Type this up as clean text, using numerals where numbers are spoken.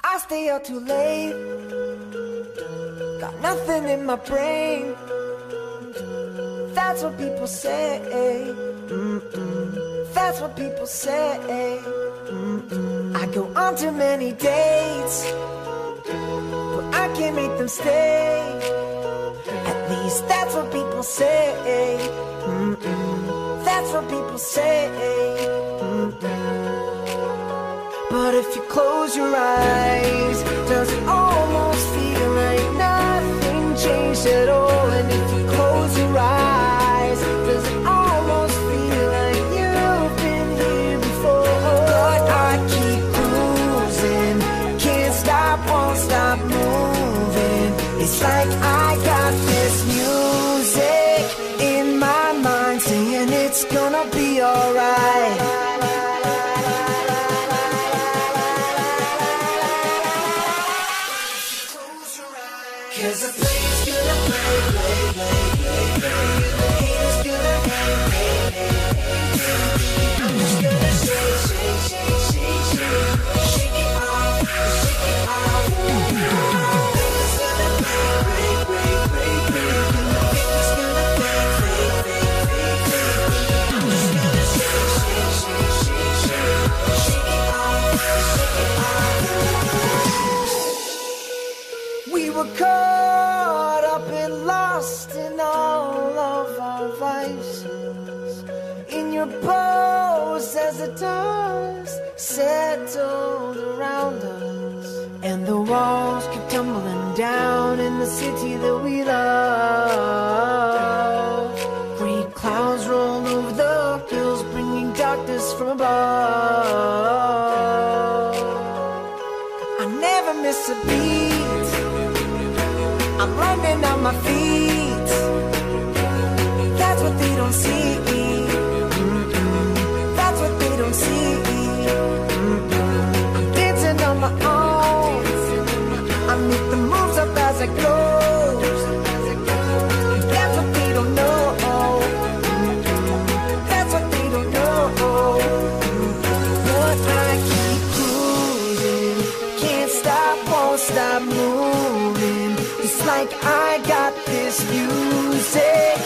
I stay out too late, got nothing in my brain. That's what people say. That's what people say. I go on too many dates, but I can't make them stay. At least that's what people say. That's what people say. But if you close your eyes, does it almost feel like nothing changed at all? And if you close your eyes, does it almost feel like you've been here before? But I keep cruising, can't stop, won't stop moving. It's like I got this music in my mind saying it's gonna be alright. Cause the play's gonna play, the haters gonna hate. I'm just gonna shake it off, shake it off. Play's gonna play, the haters gonna fake. I'm just gonna shake it off, shake it off. We were caught up and lost in all of our vices, in your pose as the dust settled around us, and the walls kept tumbling down in the city that we love. Great clouds rolled over the hills, bringing darkness from above. I never miss a beat, I'm landing on my feet. That's what they don't see. That's what they don't see. I'm dancing on my own, I make the moves up as I go. That's what they don't know. That's what they don't know. But I keep cruising, can't stop, won't stop moving. It's like I got this music